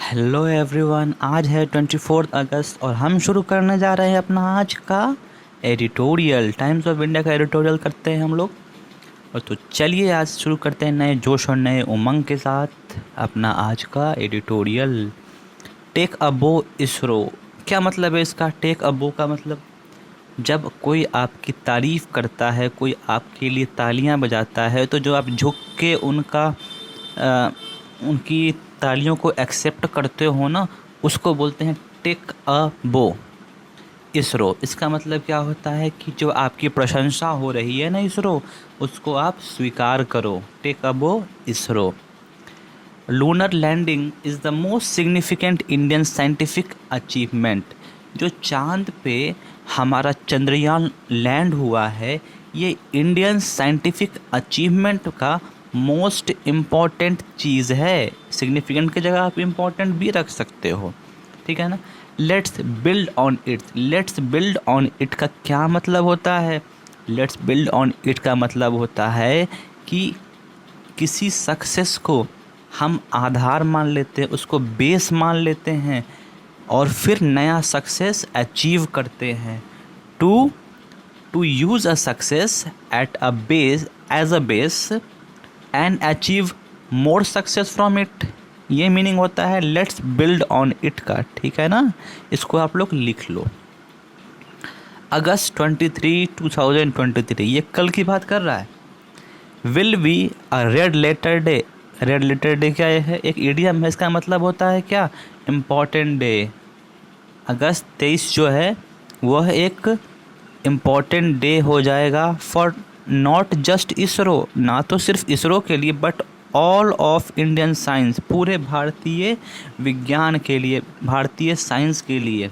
Hello everyone, आज है 24 अगस्त और हम शुरू करने जा रहे हैं अपना आज का एडिटोरियल। टाइम्स ऑफ इंडिया का एडिटोरियल करते हैं हम लोग। और तो चलिए आज शुरू करते हैं नए जोश और नए उमंग के साथ अपना आज का editorial. Take a bow ISRO. क्या मतलब है इसका? टेक अ बो का मतलब जब कोई आपकी तारीफ़ करता है, कोई आपके लिए तालियां बजाता है, तो जो आप झुक के उनकी तालियों को एक्सेप्ट करते हो ना, उसको बोलते हैं टेक अ बो इसरो। इसका मतलब क्या होता है कि जो आपकी प्रशंसा हो रही है ना इसरो, उसको आप स्वीकार करो। Take a bow ISRO. Lunar landing is the most significant Indian scientific achievement. जो चांद पे हमारा चंद्रयान लैंड हुआ है, ये इंडियन साइंटिफिक अचीवमेंट का मोस्ट इम्पॉर्टेंट चीज़ है। सिग्निफिकेंट की जगह आप इम्पॉर्टेंट भी रख सकते हो, ठीक है ना। Let's build on it. Let's build on it का क्या मतलब होता है? लेट्स बिल्ड ऑन इट का मतलब होता है कि किसी सक्सेस को हम आधार मान लेते हैं, उसको बेस मान लेते हैं और फिर नया सक्सेस अचीव करते हैं। To to use a success at a base as a base and achieve more success from it. ये मीनिंग होता है लेट्स बिल्ड ऑन इट का, ठीक है ना। इसको आप लोग लिख लो। अगस्त 23, 2023, ये कल की बात कर रहा है। Will be a red letter day. Red letter day क्या है? एक इडियम है। इसका मतलब होता है क्या? Important day. अगस्त 23 जो है वह एक इम्पॉर्टेंट डे हो जाएगा फॉर नॉट जस्ट इसरो, ना तो सिर्फ इसरो के लिए, but all of Indian science, पूरे भारतीय विज्ञान के लिए, भारतीय साइंस के लिए।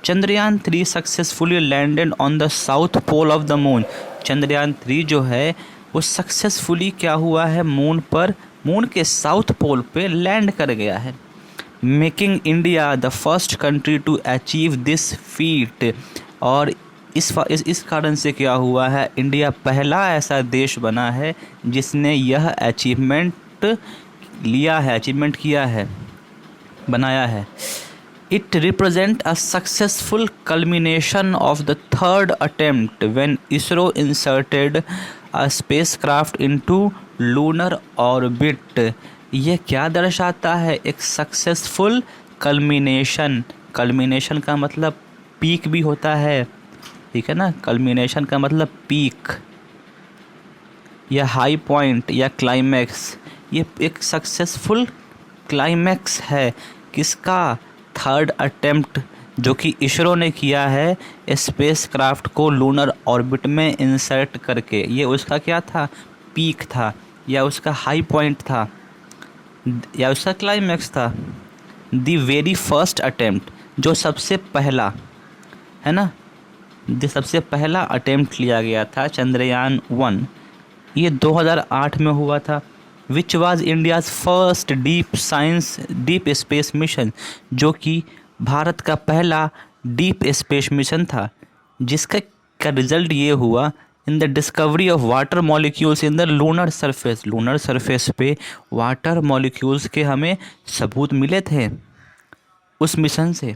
Chandrayaan 3 successfully landed on the south pole of the moon. Chandrayaan 3 जो है वो सक्सेसफुली क्या हुआ है? मून पर, मून के साउथ पोल पे लैंड कर गया है। Making India the first country to achieve this feat. और इस कारण से क्या हुआ है? इंडिया पहला ऐसा देश बना है जिसने यह अचीवमेंट लिया है, अचीवमेंट किया है, बनाया है। It represents a successful culmination of the third attempt when ISRO inserted a spacecraft into lunar orbit। यह क्या दर्शाता है? एक सक्सेसफुल कल्मिनेशन। कल्मिनेशन का मतलब पीक भी होता है, ठीक है ना। कल्मिनेशन का मतलब पीक या हाई पॉइंट या क्लाइमैक्स। ये एक सक्सेसफुल क्लाइमैक्स है किसका? थर्ड अटेम्प्ट जो कि इसरो ने किया है स्पेस क्राफ्ट को लूनर ऑर्बिट में इंसर्ट करके। ये उसका क्या था? पीक था, या उसका हाई पॉइंट था, या उसका क्लाइमैक्स था। द वेरी फर्स्ट अटेम्प्ट, जो सबसे पहला है ना, जो सबसे पहला अटेम्प्ट लिया गया था चंद्रयान 1, ये 2008 में हुआ था। Which was India's first deep space mission, जो कि भारत का पहला डीप स्पेस मिशन था, जिसका रिजल्ट ये हुआ in the discovery of water molecules in the lunar surface. Lunar surface पे वाटर मॉलिक्यूल्स के हमें सबूत मिले थे उस मिशन से।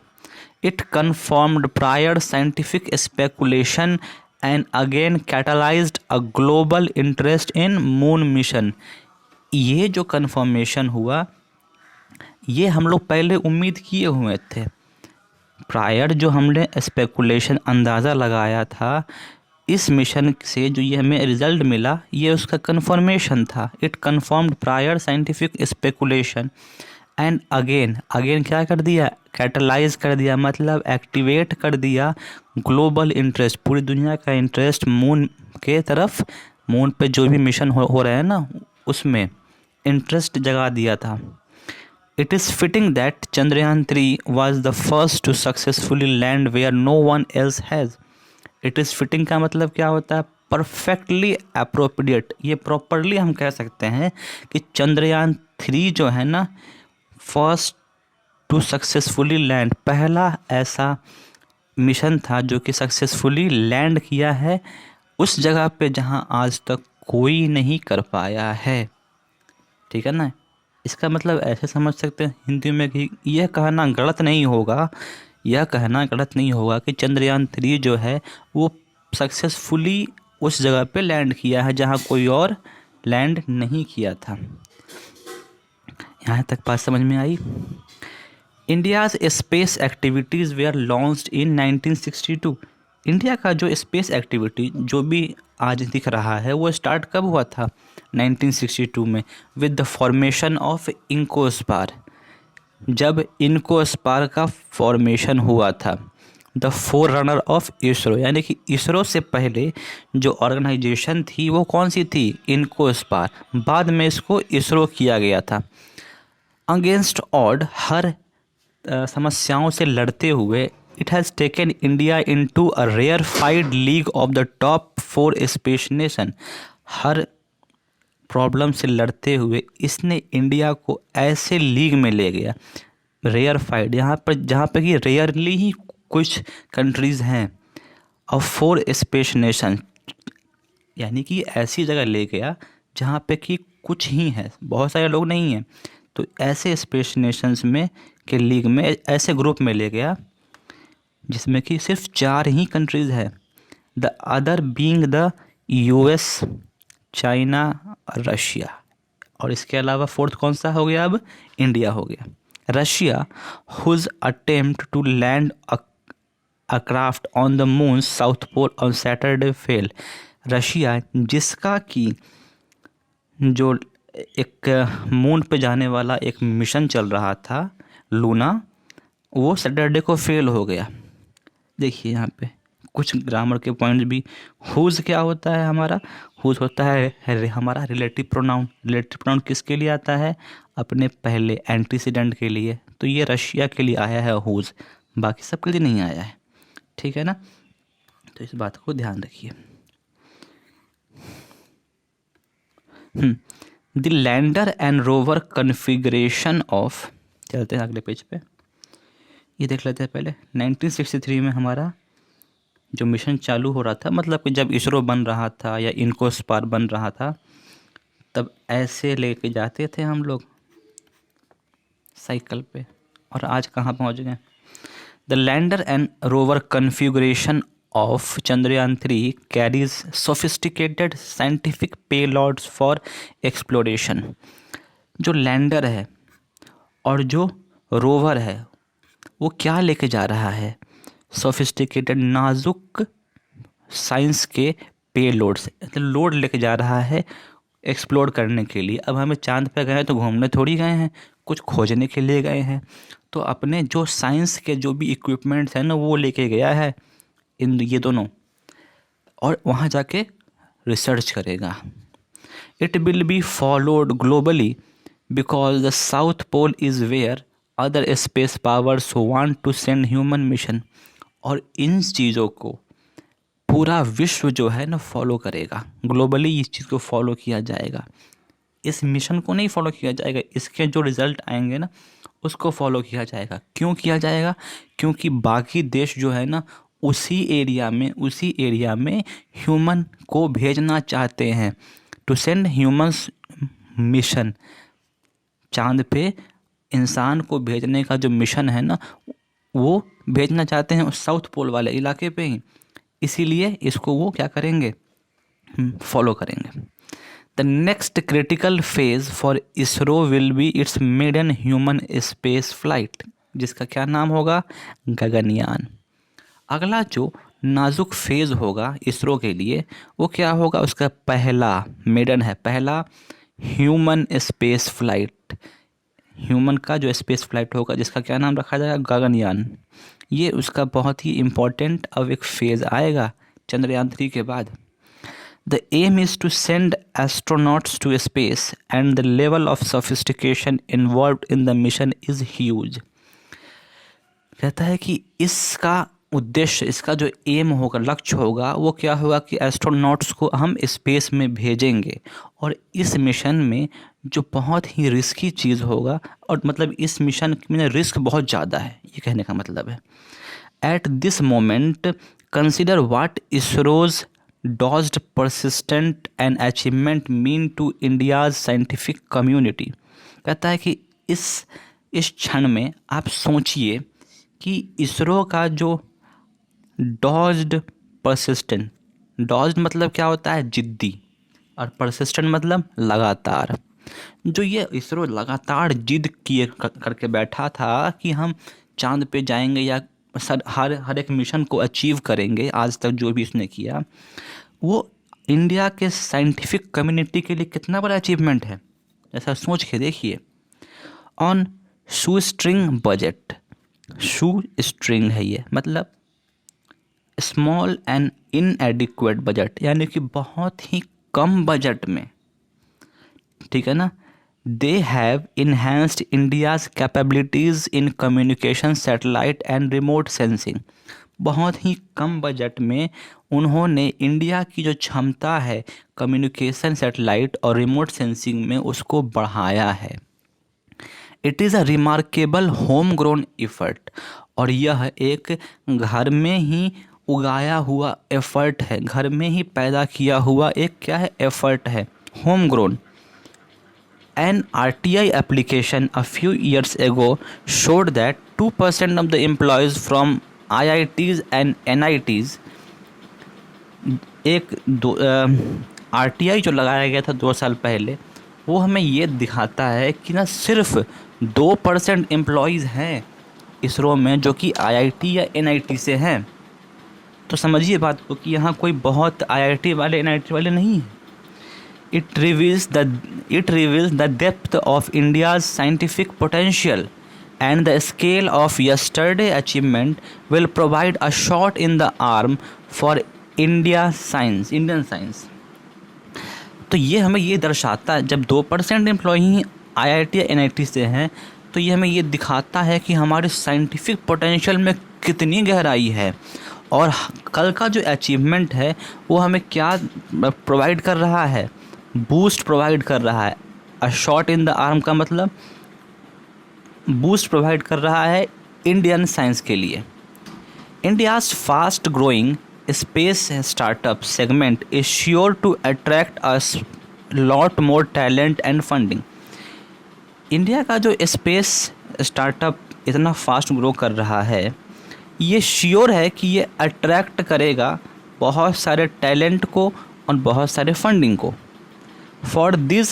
It confirmed prior scientific speculation and again catalysed a global interest in moon mission. ये जो कन्फर्मेशन हुआ, ये हम लोग पहले उम्मीद किए हुए थे। प्रायर जो हमने स्पेकुलेशन, अंदाज़ा लगाया था, इस मिशन से जो ये हमें रिज़ल्ट मिला, ये उसका कन्फर्मेशन था। It confirmed prior scientific speculation and again क्या कर दिया? कैटलाइज कर दिया, मतलब एक्टिवेट कर दिया ग्लोबल इंटरेस्ट, पूरी दुनिया का इंटरेस्ट मून के तरफ। मून पे जो भी मिशन हो रहे हैं ना, उसमें इंटरेस्ट जगा दिया था। It is fitting that Chandrayaan 3 was the first to successfully land where no one else has। It is fitting का मतलब क्या होता है? Perfectly appropriate. ये प्रॉपरली हम कह सकते हैं कि चंद्रयान 3 जो है ना, फर्स्ट टू सक्सेसफुली लैंड, पहला ऐसा मिशन था जो कि सक्सेसफुली लैंड किया है उस जगह पे जहां आज तक कोई नहीं कर पाया है, ठीक है ना। इसका मतलब ऐसे समझ सकते हैं हिंदी में कि यह कहना गलत नहीं होगा, यह कहना गलत नहीं होगा कि चंद्रयान 3 जो है वो सक्सेसफुली उस जगह पे लैंड किया है जहाँ कोई और लैंड नहीं किया था। यहाँ तक बात समझ में आई। India's space activities were launched in 1962। India का जो स्पेस एक्टिविटी जो भी आज दिख रहा है वो स्टार्ट कब हुआ था? 1962 में, विद द फॉर्मेशन ऑफ इंकोस्पार। जब इंकोस्पार का फॉर्मेशन हुआ था, the four runner of ISRO, यानी कि इसरो से पहले जो ऑर्गेनाइजेशन थी वो कौन सी थी? इंकोस्पार। बाद में इसको इसरो किया गया था। अगेंस्ट ऑड, हर समस्याओं से लड़ते हुए, it has taken India into a rarefied league of the top 4 space nation. हर प्रॉब्लम से लड़ते हुए इसने इंडिया को ऐसे लीग में ले गया, रेयरफाइड, यहाँ पर जहाँ पर कि रेयरली ही कुछ कंट्रीज़ हैं, और 4 स्पेस नेशन, यानी कि ऐसी जगह ले गया जहाँ पे कि कुछ ही हैं, बहुत सारे लोग नहीं हैं। तो ऐसे स्पेस नेशंस में के लीग में, ऐसे ग्रुप में ले गया जिसमें कि सिर्फ 4 ही कंट्रीज़ है, the other being the US, China, Russia, और इसके अलावा फोर्थ कौन सा हो गया? अब इंडिया हो गया। Russia, whose attempt to land a craft on the moon south pole on Saturday fail. Russia, जिसका कि जो एक मून पे जाने वाला एक मिशन चल रहा था लूना, वो सैटरडे को फेल हो गया। देखिए यहाँ पे कुछ ग्रामर के पॉइंट भी। हुज क्या होता है हमारा? हुज होता है हमारा रिलेटिव प्रोनाउन। रिलेटिव प्रोनाउन किसके लिए आता है? अपने पहले एंटीसीडेंट के लिए। तो ये रशिया के लिए आया है हुज, बाकी सबके लिए नहीं आया है, ठीक है ना? तो इस बात को ध्यान रखिए। The lander and rover configuration of, चलते हैं अगले पेज पे, ये देख लेते हैं पहले। 1963 में हमारा जो मिशन चालू हो रहा था, मतलब कि जब इसरो बन रहा था या इनकोस्पार बन रहा था, तब ऐसे लेके जाते थे हम लोग साइकिल पे, और आज कहाँ पहुँच गए। The lander and rover configuration of Chandrayaan 3 carries sophisticated scientific payloads for exploration. जो लैंडर है और जो रोवर है वो क्या लेके जा रहा है? सोफिस्टिकेटेड, नाजुक साइंस के पेलोड से, मतलब लोड लेके जा रहा है एक्सप्लोर करने के लिए। अब हमें चांद पे गए तो घूमने थोड़ी गए हैं, कुछ खोजने के लिए गए हैं। तो अपने जो साइंस के जो भी इक्विपमेंट्स हैं ना वो लेके गया है इन ये दोनों, और वहाँ जाके रिसर्च करेगा। It will be followed globally because the south pole is where other space powers want to send human mission. और इन चीज़ों को पूरा विश्व जो है ना फॉलो करेगा, ग्लोबली इस चीज़ को फॉलो किया जाएगा। इस मिशन को नहीं फॉलो किया जाएगा, इसके जो रिज़ल्ट आएंगे ना उसको फॉलो किया जाएगा। क्यों किया जाएगा? क्योंकि बाकी देश जो है ना उसी एरिया में ह्यूमन को भेजना चाहते हैं, टू सेंड ह्यूमन्स मिशन। चांद पे इंसान को भेजने का जो मिशन है ना वो भेजना चाहते हैं उस साउथ पोल वाले इलाके पे ही, इसीलिए इसको वो क्या करेंगे? फॉलो करेंगे। The next critical phase for ISRO will be its maiden human space flight, जिसका क्या नाम होगा? गगनयान। अगला जो नाजुक फेज होगा इसरो के लिए वो क्या होगा? उसका पहला मेडन है, पहला ह्यूमन स्पेस फ्लाइट। ह्यूमन का जो स्पेस फ्लाइट होगा जिसका क्या नाम रखा जाएगा? गगनयान। ये उसका बहुत ही इम्पोर्टेंट अब एक फेज़ आएगा चंद्रयान 3 के बाद। The aim is to send astronauts to space and the level of sophistication involved in the mission is huge. कहता है कि इसका उद्देश्य, इसका जो एम होगा, लक्ष्य होगा, वो क्या होगा कि एस्ट्रोनॉट्स को हम स्पेस में भेजेंगे, और इस मिशन में जो बहुत ही रिस्की चीज़ होगा, और मतलब इस मिशन में रिस्क बहुत ज़्यादा है, ये कहने का मतलब है। At this moment consider what ISRO's dogged persistent and achievement mean to India's scientific community. कहता है कि इस क्षण में आप सोचिए कि इसरो का जो डॉज्ड परसिस्टेंट, डॉज्ड मतलब क्या होता है, जिद्दी, और परसिस्टेंट मतलब लगातार, जो ये इसरो लगातार जिद किए करके बैठा था कि हम चांद पे जाएंगे या हर एक मिशन को अचीव करेंगे, आज तक जो भी इसने किया वो इंडिया के साइंटिफिक कम्युनिटी के लिए कितना बड़ा अचीवमेंट है, ऐसा सोच के देखिए। On shoe string budget, shoe string है ये, मतलब स्मॉल एंड इनएडिक्वेट बजट, यानी कि बहुत ही कम बजट में, ठीक है ना। They have enhanced India's capabilities in communication, satellite and remote sensing. बहुत ही कम बजट में उन्होंने इंडिया की जो क्षमता है कम्युनिकेशन, सैटेलाइट और रिमोट सेंसिंग में, उसको बढ़ाया है। It is a remarkable home grown effort, और यह एक घर में ही उगाया हुआ एफर्ट है, घर में ही पैदा किया हुआ एक क्या है, एफर्ट है, home grown. An RTI application a few years ago showed that 2% of the employees from IITs and NITs, एक RTI जो लगाया गया था 2 साल पहले, वो हमें ये दिखाता है कि ना सिर्फ 2% एम्प्लॉयज़ हैं इसरो में जो कि IIT या NIT से हैं। तो समझिए बात को कि यहाँ कोई बहुत IIT वाले NIT वाले नहीं हैं। It reveals the depth of India's scientific potential, and the scale of yesterday's achievement will provide a shot in the arm for Indian science। तो ये हमें ये दर्शाता है, जब 2% एम्प्लॉई ही IIT या NIT से हैं, तो ये हमें ये दिखाता है कि हमारे साइंटिफिक पोटेंशियल में कितनी गहराई है, और कल का जो अचीवमेंट है वो हमें क्या प्रोवाइड कर रहा है, बूस्ट प्रोवाइड कर रहा है। A shot in the arm का मतलब बूस्ट प्रोवाइड कर रहा है इंडियन साइंस के लिए। India's fast growing space startup segment is sure to attract a lot more talent and funding. India का जो स्पेस स्टार्टअप इतना फास्ट ग्रो कर रहा है, ये श्योर है कि ये अट्रैक्ट करेगा बहुत सारे टैलेंट को और बहुत सारे फंडिंग को। For these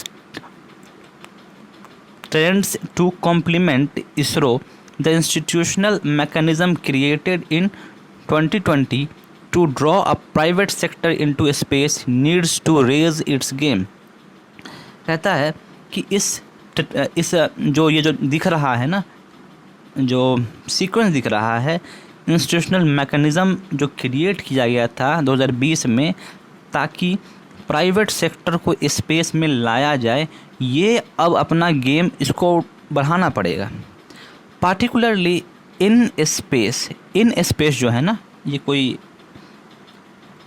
trends to complement ISRO, the institutional mechanism created in 2020 to draw a private sector into space needs to raise its game। कहता है कि इस जो ये जो दिख रहा है ना, जो सीक्वेंस दिख रहा है, इंस्टीट्यूशनल मैकेनिज़्म जो क्रिएट किया गया था 2020 में, ताकि प्राइवेट सेक्टर को स्पेस में लाया जाए, ये अब अपना गेम इसको बढ़ाना पड़ेगा। पार्टिकुलरली इन स्पेस जो है ना,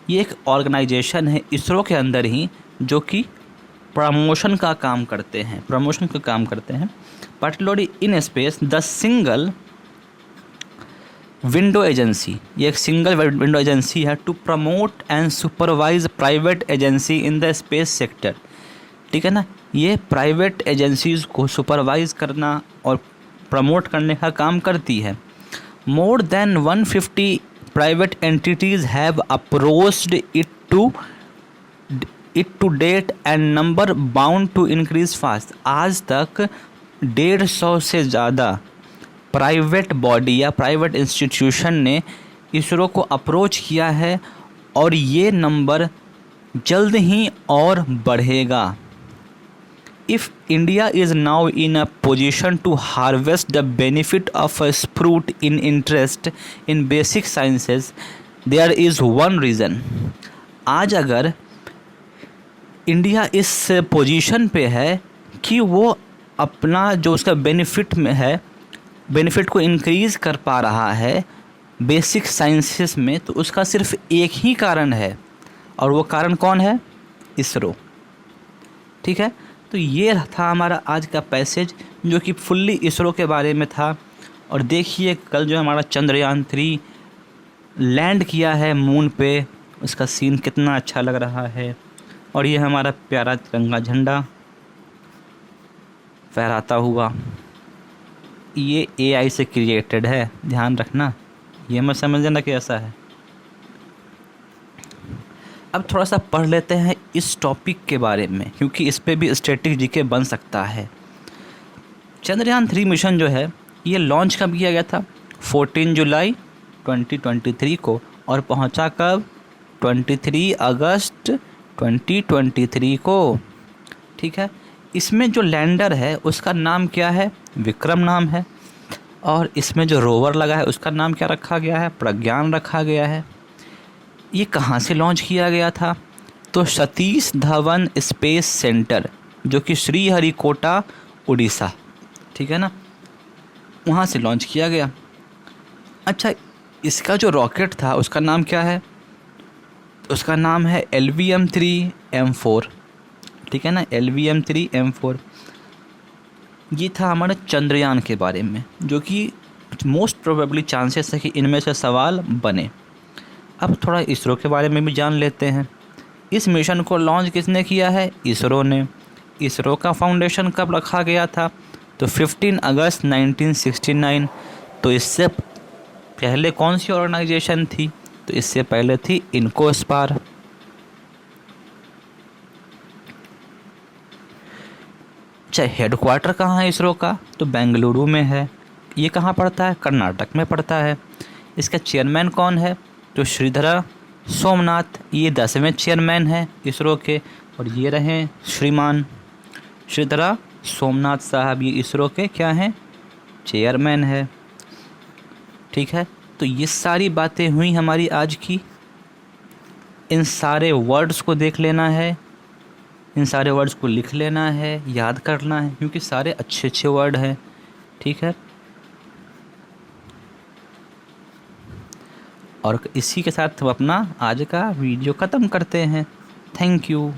ये एक ऑर्गेनाइजेशन है इसरो के अंदर ही जो कि प्रमोशन का काम करते हैं, particularly in space the single window agency, ये एक सिंगल विंडो एजेंसी है to promote and supervise private agency in the space sector. ठीक है ना, ये प्राइवेट एजेंसीज़ को सुपरवाइज करना और प्रमोट करने का काम करती है। More than 150 private entities have approached it to date and number bound to increase fast. आज तक 150 से ज़्यादा प्राइवेट बॉडी या प्राइवेट इंस्टीट्यूशन ने इसरो को अप्रोच किया है, और ये नंबर जल्द ही और बढ़ेगा। If India is now in a position to harvest the benefit of a spurt in interest in basic sciences, there is one reason. आज अगर इंडिया इस पोजीशन पे है कि वो अपना जो उसका बेनिफिट में है, बेनिफिट को इंक्रीज़ कर पा रहा है बेसिक साइंसेस में, तो उसका सिर्फ एक ही कारण है, और वो कारण कौन है? इसरो। ठीक है, तो ये था हमारा आज का पैसेज जो कि फुल्ली इसरो के बारे में था। और देखिए कल जो हमारा चंद्रयान 3 लैंड किया है मून पे, उसका सीन कितना अच्छा लग रहा है। और ये हमारा प्यारा तिरंगा झंडा। फहराता हुआ। ये एआई से क्रिएटेड है, ध्यान रखना, ये मत समझना कि ऐसा है। अब थोड़ा सा पढ़ लेते हैं इस टॉपिक के बारे में, क्योंकि इस पे भी स्टैटिक जीके बन सकता है। चंद्रयान 3 मिशन जो है ये लॉन्च कब किया गया था? 14 जुलाई 2023 को, और पहुंचा कब? 23 अगस्त 2023 को। ठीक है, इसमें जो लैंडर है उसका नाम क्या है? विक्रम नाम है। और इसमें जो रोवर लगा है उसका नाम क्या रखा गया है? प्रज्ञान रखा गया है। ये कहाँ से लॉन्च किया गया था? तो सतीश धवन स्पेस सेंटर, जो कि श्रीहरिकोटा उड़ीसा, ठीक है ना, वहाँ से लॉन्च किया गया। अच्छा, इसका जो रॉकेट था उसका नाम क्या है? उसका नाम है LVM-3M4, ठीक है ना, LVM-3M4। ये था हमारे चंद्रयान के बारे में, जो कि मोस्ट प्रोबेबली चांसेस है कि इनमें से सवाल बने। अब थोड़ा इसरो के बारे में भी जान लेते हैं। इस मिशन को लॉन्च किसने किया है? इसरो ने। इसरो का फाउंडेशन कब रखा गया था? तो 15 अगस्त 1969। तो इससे पहले कौन सी ऑर्गेनाइजेशन थी? तो इससे पहले थी इनकोस्पार। अच्छा, हेडक्वार्टर कहाँ है इसरो का? तो बेंगलुरु में है। ये कहाँ पड़ता है? कर्नाटक में पड़ता है। इसका चेयरमैन कौन है? तो श्रीधरा सोमनाथ, ये 10वें चेयरमैन हैं इसरो के, और ये रहे श्रीमान श्रीधरा सोमनाथ साहब, ये इसरो के क्या हैं? चेयरमैन है। ठीक है, तो ये सारी बातें हुई हमारी आज की। इन सारे वर्ड्स को देख लेना है, इन सारे वर्ड्स को लिख लेना है, याद करना है, क्योंकि सारे अच्छे अच्छे वर्ड हैं। ठीक है, और इसी के साथ हम अपना आज का वीडियो ख़त्म करते हैं। Thank you.